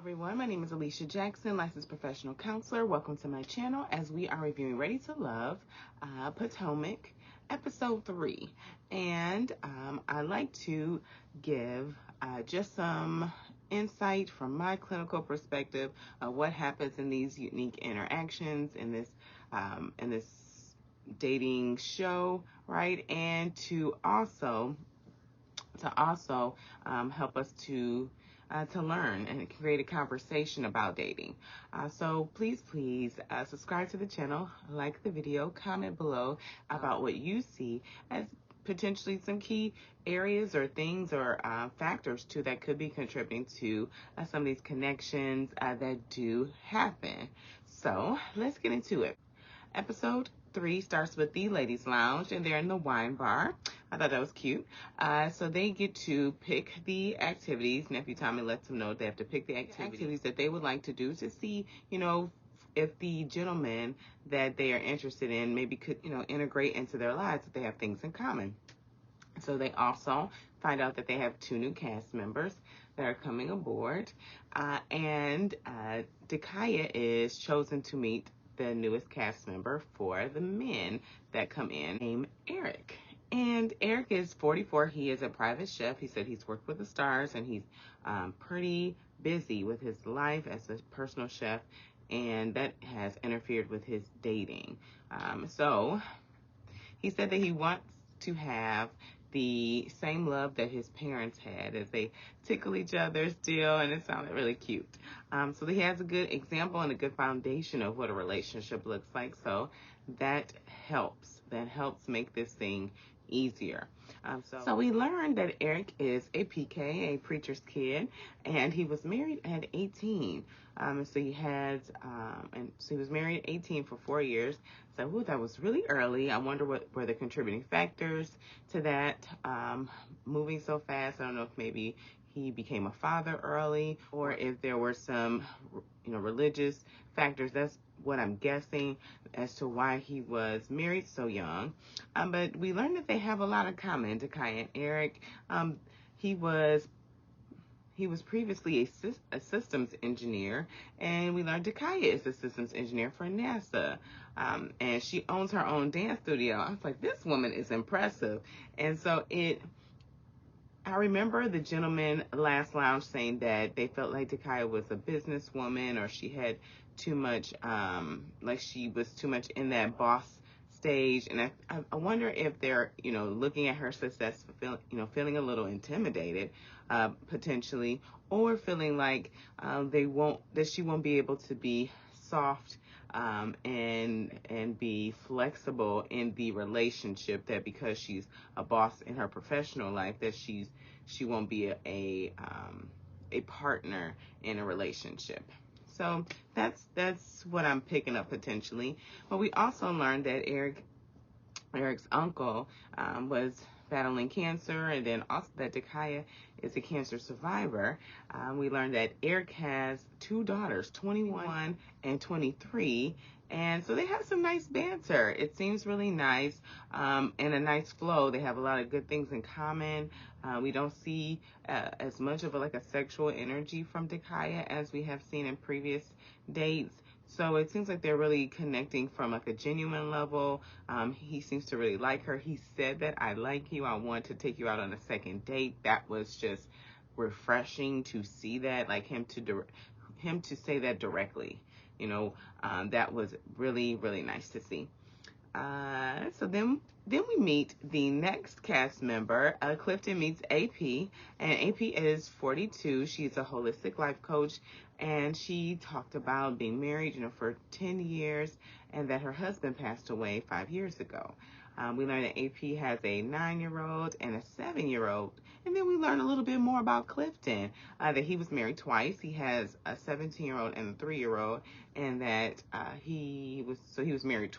Everyone, my name is Alicia Jackson, licensed professional counselor. Welcome to my channel as we are reviewing Ready to Love, Potomac, episode 3. And I'd like to give just some insight from my clinical perspective of what happens in these unique interactions in this dating show, right? And to also help us to learn and create a conversation about dating. So please subscribe to the channel, like the video, comment below about what you see as potentially some key areas or things or factors too that could be contributing to some of these connections that do happen. So let's get into it. Episode 3 starts with the ladies' lounge, and they're in the wine bar. I thought that was cute. So they get to pick the activities. Nephew Tommy lets them know they have to pick the activities that they would like to do to see, if the gentleman that they are interested in maybe could, integrate into their lives, if they have things in common. So they also find out that they have 2 new cast members that are coming aboard. And Dakaya is chosen to meet the newest cast member for the men that come in, named Eric. And Eric is 44. He is a private chef. He said he's worked with the stars, and he's pretty busy with his life as a personal chef, and that has interfered with his dating. So he said that he wants to have the same love that his parents had as they tickle each other still, and it sounded really cute. So he has a good example and a good foundation of what a relationship looks like, so that helps make this thing easier. So we learned that Eric is a PK, a preacher's kid, and he was married at 18. So he was married at 18 for 4 years. So that was really early. I wonder what were the contributing factors to that, moving so fast. I don't know if maybe he became a father early, or if there were some, religious factors. That's what I'm guessing as to why he was married so young. But we learned that they have a lot in common, Dakaya and Eric. He was previously a systems engineer, and we learned Dakaya is a systems engineer for NASA. And she owns her own dance studio. I was like, this woman is impressive. And so I remember the gentleman last lounge saying that they felt like Dakaya was a businesswoman, or she had too much, like she was too much in that boss stage. And I wonder if they're, looking at her success, feeling a little intimidated, potentially, or feeling like she won't be able to be soft and be flexible in the relationship, that because she's a boss in her professional life, that she won't be a partner in a relationship. So that's what I'm picking up potentially. But we also learned that Eric's uncle was battling cancer, and then also that Dakaya is a cancer survivor. We learned that Eric has 2 daughters, 21 and 23, and so they have some nice banter. It seems really nice, and a nice flow. They have a lot of good things in common. We don't see as much of a sexual energy from Dakaya as we have seen in previous dates. So it seems like they're really connecting from a genuine level. He seems to really like her. He said that, "I like you. I want to take you out on a second date." That was just refreshing to see that, like him to say that directly. That was really, really nice to see. So then we meet the next cast member. Clifton meets AP, and AP is 42. She's a holistic life coach, and she talked about being married, for 10 years, and that her husband passed away 5 years ago. We learned that AP has a 9-year-old and a 7-year-old. And then we learned a little bit more about Clifton, that he was married twice. He has a 17-year-old and a 3-year-old, and that he was married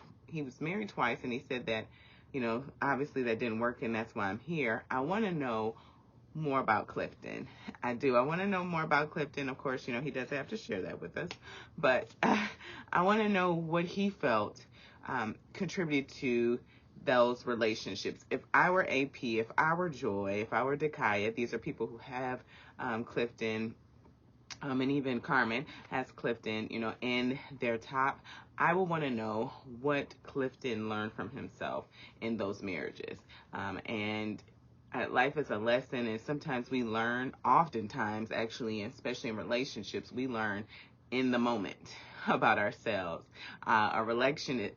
twice, and he said that, obviously that didn't work, and that's why I'm here. I want to know more about Clifton. I do. I want to know more about Clifton. Of course, he doesn't have to share that with us, but I want to know what he felt contributed to those relationships. If I were AP, if I were Joy, if I were Dakaya, these are people who have Clifton and even Carmen has Clifton, in their top. I will want to know what Clifton learned from himself in those marriages. And life is a lesson, and sometimes we learn, oftentimes actually, especially in relationships, we learn in the moment about ourselves. A relationship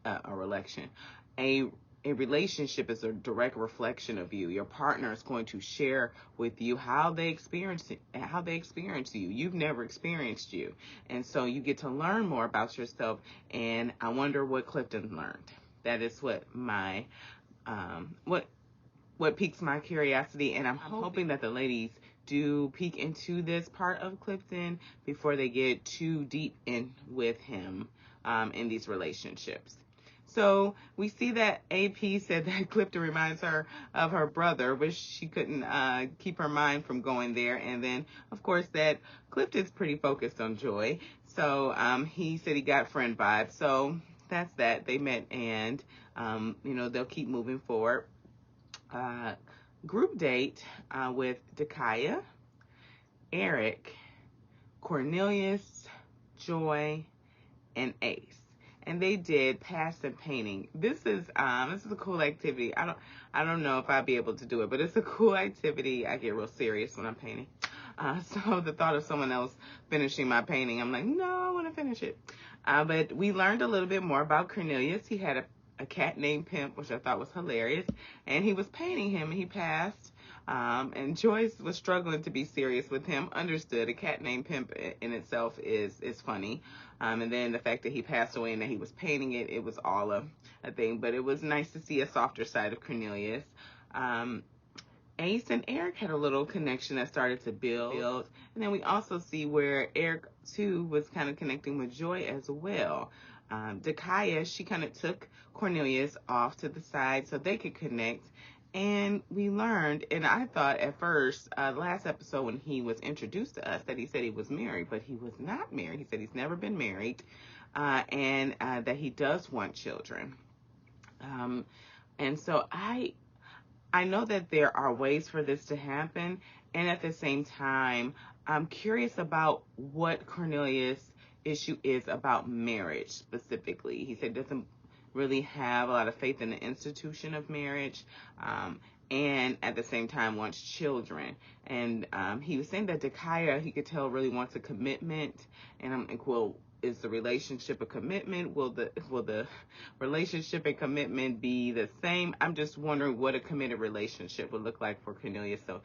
is a direct reflection of you. Your partner is going to share with you how they experience you. You've never experienced you. And so you get to learn more about yourself. And I wonder what Clifton learned. That is what my, what piques my curiosity. And I'm hoping that the ladies do peek into this part of Clifton before they get too deep in with him, in these relationships. So we see that AP said that Clifton reminds her of her brother, but she couldn't keep her mind from going there. And then, of course, that Clifton's pretty focused on Joy. So he said he got friend vibes. So that's that. They met, and, they'll keep moving forward. Group date with Dakaya, Eric, Cornelius, Joy, and Ace. And they did pass and painting. This is a cool activity. I don't know if I'll be able to do it, but it's a cool activity. I get real serious when I'm painting. So the thought of someone else finishing my painting, I'm like, no, I want to finish it. But we learned a little bit more about Cornelius. He had a cat named Pimp, which I thought was hilarious. And he was painting him, and he passed. And Joyce was struggling to be serious with him. Understood. A cat named Pimp in itself is funny. And then the fact that he passed away and that he was painting it, it was all a thing. But it was nice to see a softer side of Cornelius. Ace and Eric had a little connection that started to build. And then we also see where Eric, too, was kind of connecting with Joy as well. Dakaya, she kind of took Cornelius off to the side so they could connect. And we learned, and I thought at first, last episode when he was introduced to us, that he said he was married, but he was not married. He said he's never been married, and that he does want children. And so I know that there are ways for this to happen, and at the same time, I'm curious about what Cornelius' issue is about marriage specifically. He said doesn't really have a lot of faith in the institution of marriage, and at the same time wants children. And he was saying that Dakaya, he could tell, really wants a commitment. And I'm like, well, is the relationship a commitment? Will the relationship and commitment be the same? I'm just wondering what a committed relationship would look like for Cornelius. So,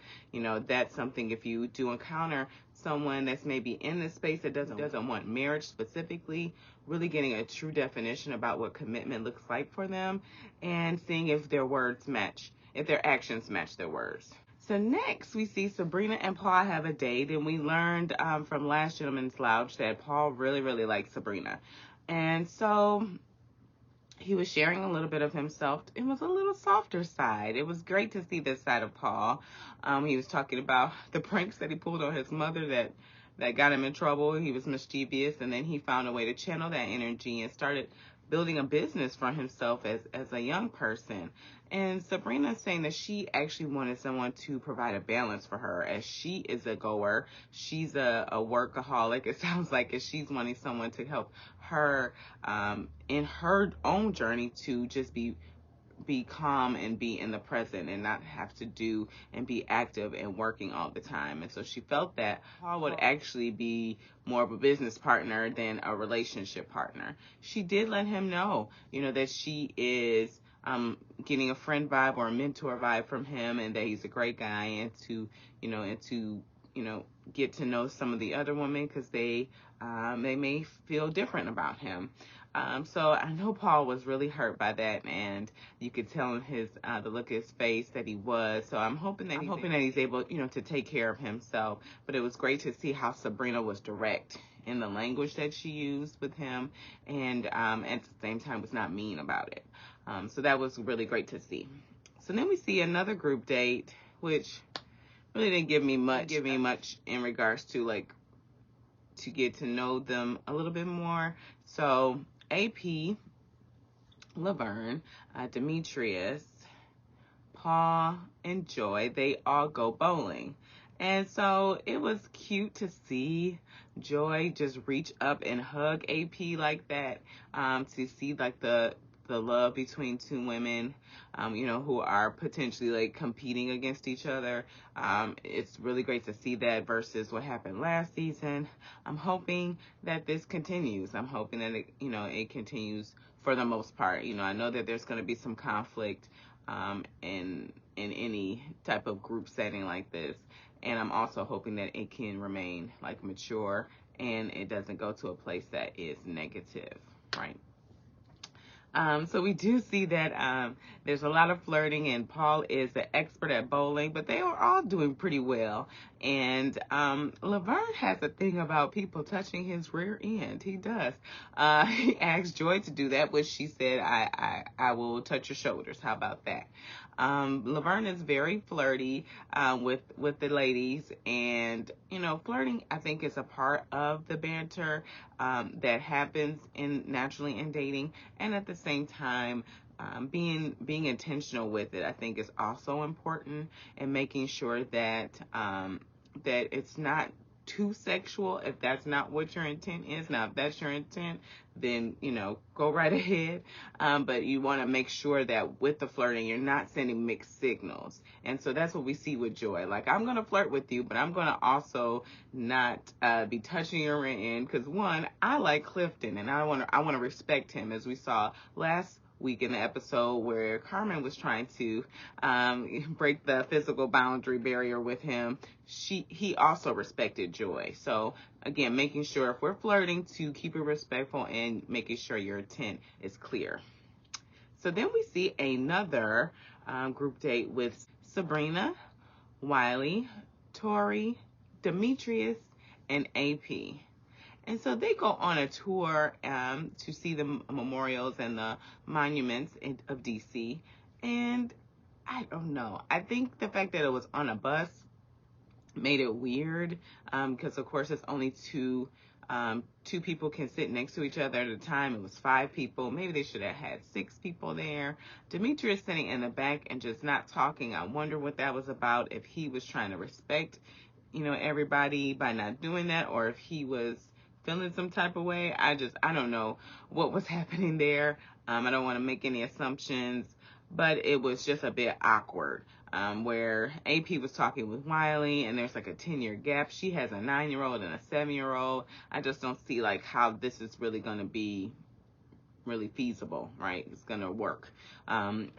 that's something, if you do encounter someone that's maybe in this space that doesn't want marriage specifically, really getting a true definition about what commitment looks like for them, and seeing if their words match, if their actions match their words. So next, we see Sabrina and Paul have a date, and we learned from Last Gentleman's Lounge that Paul really, really likes Sabrina. And so he was sharing a little bit of himself. It was a little softer side. It was great to see this side of Paul. He was talking about the pranks that he pulled on his mother that got him in trouble. He was mischievous, and then he found a way to channel that energy and started building a business for himself as a young person. And Sabrina is saying that she actually wanted someone to provide a balance for her, as she is a goer. She's a workaholic. It sounds like, as she's wanting someone to help her in her own journey to just be calm and be in the present and not have to do and be active and working all the time. And so she felt that Paul would actually be more of a business partner than a relationship partner. She did let him know, that she is getting a friend vibe or a mentor vibe from him, and that he's a great guy, and to get to know some of the other women, because they may feel different about him. So I know Paul was really hurt by that, and you could tell in the look of his face that he was. So I'm hoping that he's able, to take care of himself. But it was great to see how Sabrina was direct in the language that she used with him, and at the same time was not mean about it. So that was really great to see. So then we see another group date, which really didn't give me much in regards to to get to know them a little bit more. So AP, Laverne, Demetrius, Paul, and Joy, they all go bowling. And so it was cute to see Joy just reach up and hug AP like that, to see like the love between two women, who are potentially like competing against each other. It's really great to see that versus what happened last season. I'm hoping that this continues. I'm hoping that it continues for the most part. I know that there's going to be some conflict, in any type of group setting like this. And I'm also hoping that it can remain like mature and it doesn't go to a place that is negative, right? So we do see that there's a lot of flirting, and Paul is the expert at bowling, but they are all doing pretty well. And Laverne has a thing about people touching his rear end. He does. He asked Joy to do that, which she said, I will touch your shoulders. How about that? Laverne is very flirty with the ladies, and flirting, I think, is a part of the banter that happens naturally in dating, and at the same time, being intentional with it, I think, is also important, and making sure that that it's not too sexual if that's not what your intent is. Now, if that's your intent, then go right ahead, but you want to make sure that with the flirting you're not sending mixed signals. And so that's what we see with Joy. Like, I'm going to flirt with you, but I'm going to also not be touching your end, because one, I like Clifton, and I want to respect him, as we saw last week in the episode where Carmen was trying to break the physical boundary barrier with him. He also respected Joy. So again, making sure if we're flirting to keep it respectful and making sure your intent is clear. So then we see another group date with Sabrina, Wiley, Tori, Demetrius, and AP. And so they go on a tour to see the memorials and the monuments of DC. And I don't know. I think the fact that it was on a bus made it weird, because of course it's only two people can sit next to each other at a time. It was 5 people. Maybe they should have had 6 people there. Demetrius sitting in the back and just not talking. I wonder what that was about, if he was trying to respect everybody by not doing that, or if he was feeling some type of way. I don't know what was happening there. I don't want to make any assumptions, but it was just a bit awkward, where AP was talking with Wiley, and there's like a 10-year gap. She has a 9-year-old and a 7-year-old. I just don't see like how this is really going to be really feasible, right? It's gonna work.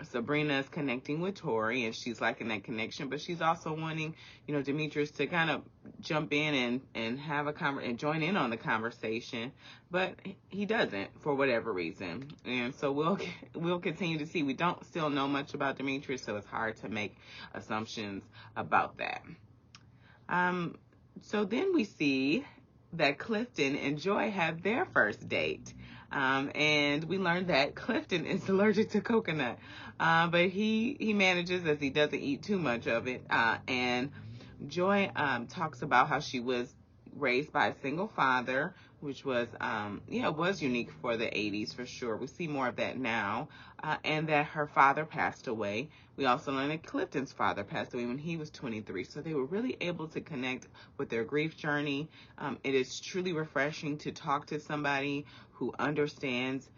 Sabrina is connecting with Tori, and she's liking that connection, but she's also wanting, Demetrius to kind of jump in and have and join in on the conversation, but he doesn't for whatever reason. And so we'll continue to see. We don't still know much about Demetrius, so it's hard to make assumptions about that. So then we see that Clifton and Joy have their first date. And we learned that Clifton is allergic to coconut, but he manages, as he doesn't eat too much of it. And Joy talks about how she was raised by a single father, which was was unique for the 80s for sure. We see more of that now, and that her father passed away. We also learned that Clifton's father passed away when he was 23, so they were really able to connect with their grief journey. It is truly refreshing to talk to somebody who understands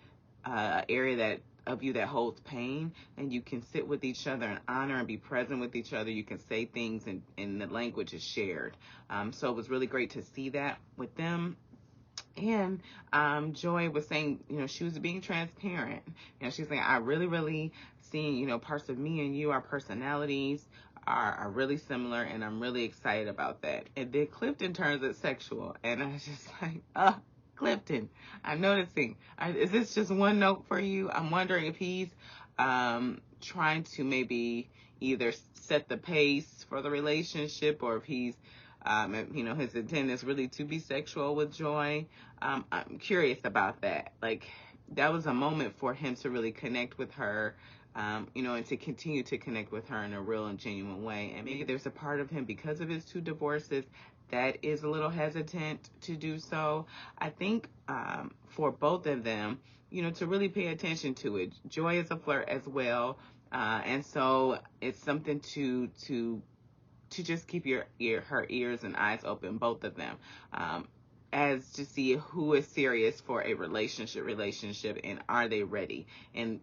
an area of you that holds pain, and you can sit with each other and honor and be present with each other. You can say things and the language is shared. So it was really great to see that with them. And Joy was saying, she was being transparent. She's saying, I really seeing, parts of me and you, our personalities are really similar, and I'm really excited about that. And then Clifton turns it sexual, and I was just like, Clifton, I'm noticing. Is this just one note for you? I'm wondering if he's trying to maybe either set the pace for the relationship, or if he's his intent is really to be sexual with Joy. I'm curious about that. Like, that was a moment for him to really connect with her, and to continue to connect with her in a real and genuine way. And maybe there's a part of him, because of his 2 divorces, that is a little hesitant to do so. I think for both of them, to really pay attention to it. Joy is a flirt as well, and so it's something to just keep her ears and eyes open, both of them. as to see who is serious for a relationship, and are they ready, and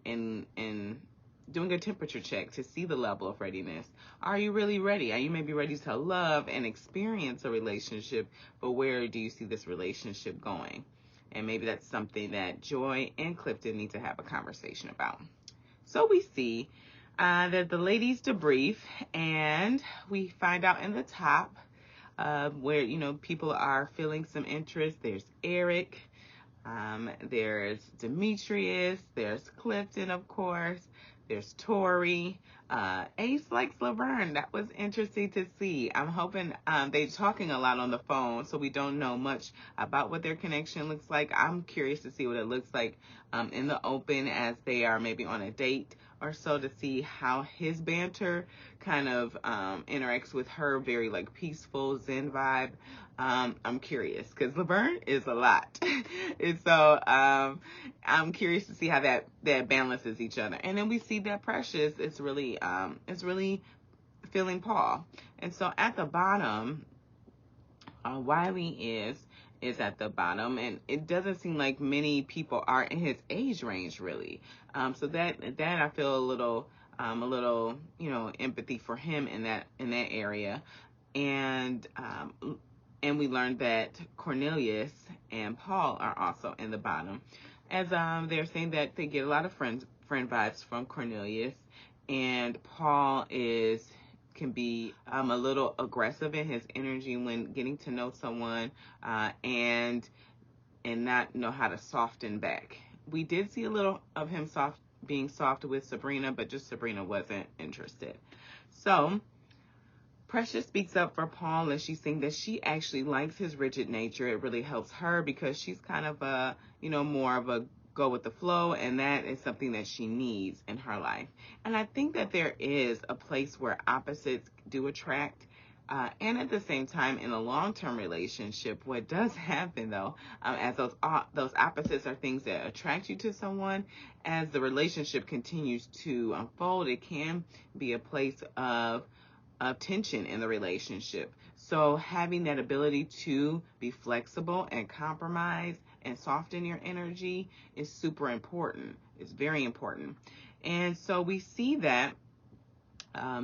doing a temperature check to see the level of readiness. Are you really ready? Are you maybe ready to love and experience a relationship, but where do you see this relationship going? And maybe that's something that Joy and Clifton need to have a conversation about. So we see that the ladies debrief, and we find out in the top where, you know, people are feeling some interest. There's Eric, there's Demetrius, there's Clifton, of course, there's Tori. Ace likes Laverne. That was interesting to see. I'm hoping they're talking a lot on the phone, so we don't know much about what their connection looks like. I'm curious to see what it looks like in the open, as they are maybe on a date or so, to see how his banter kind of interacts with her very like peaceful Zen vibe. I'm curious, because Laverne is a lot. And so I'm curious to see how that balances each other. And then we see that Precious is really feeling Paul. And so at the bottom, Wiley is at the bottom, and it doesn't seem like many people are in his age range, really. So that I feel a little, you know, empathy for him in that area. And we learned that Cornelius and Paul are also in the bottom, as they're saying that they get a lot of friend vibes from Cornelius, and Paul can be a little aggressive in his energy when getting to know someone, and not know how to soften back. We did see a little of him being soft with Sabrina, but just Sabrina wasn't interested. So Precious speaks up for Paul, and she's saying that she actually likes his rigid nature. It really helps her, because she's kind of a, you know, more of a go with the flow, and that is something that she needs in her life. And I think that there is a place where opposites do attract, and at the same time, in a long-term relationship, what does happen though, as those opposites are things that attract you to someone, as the relationship continues to unfold, it can be a place of tension in the relationship. So having that ability to be flexible and compromise and soften your energy is super important. It's very important. And so we see that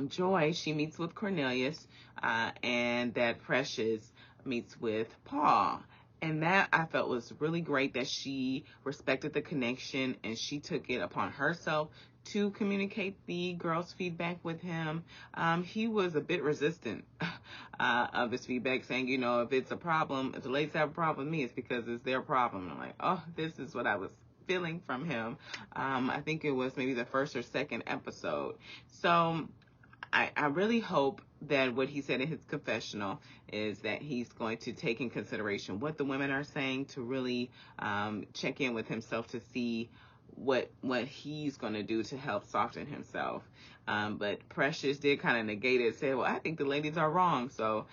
Joy, she meets with Cornelius, and that Precious meets with Paul. And that I felt was really great, that she respected the connection and she took it upon herself to communicate the girls' feedback with him. He was a bit resistant of his feedback, saying, you know, if it's a problem, if the ladies have a problem with me, it's because it's their problem. And I'm like, oh, this is what I was feeling from him. I think it was maybe the first or second episode. So I really hope that what he said in his confessional is that he's going to take in consideration what the women are saying, to really check in with himself to see what he's going to do to help soften himself. But Precious did kind of negate it, say, well, I think the ladies are wrong. So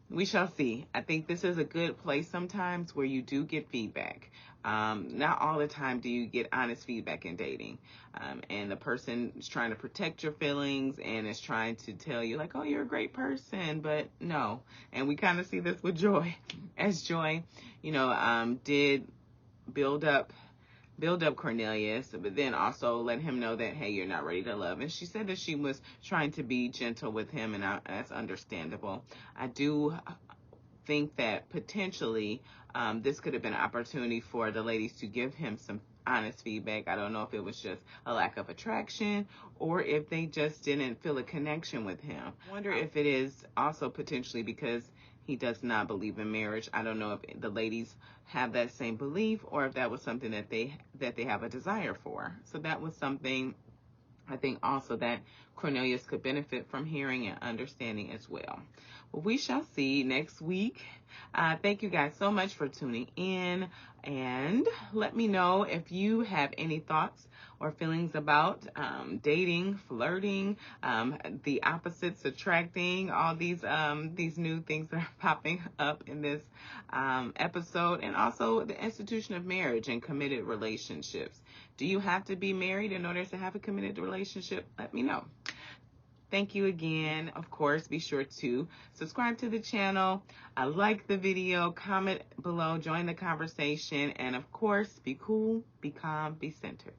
we shall see. I think this is a good place sometimes where you do get feedback. Not all the time do you get honest feedback in dating. And the person is trying to protect your feelings and is trying to tell you like, oh, you're a great person, but no. And we kind of see this with Joy, as Joy, you know, did build up Cornelius, but then also let him know that, hey, you're not ready to love. And she said that she was trying to be gentle with him, and that's understandable. I do think that potentially this could have been an opportunity for the ladies to give him some honest feedback. I don't know if it was just a lack of attraction or if they just didn't feel a connection with him. I wonder if it is also potentially because he does not believe in marriage. I don't know if the ladies have that same belief or if that was something that they have a desire for. So that was something I think also that Cornelius could benefit from hearing and understanding as well. Well, we shall see next week. Thank you guys so much for tuning in, and let me know if you have any thoughts or feelings about dating, flirting, the opposites attracting, all these new things that are popping up in this episode, and also the institution of marriage and committed relationships. Do you have to be married in order to have a committed relationship? Let me know. Thank you again. Of course, be sure to subscribe to the channel, like the video, comment below, join the conversation, and of course, be cool, be calm, be centered.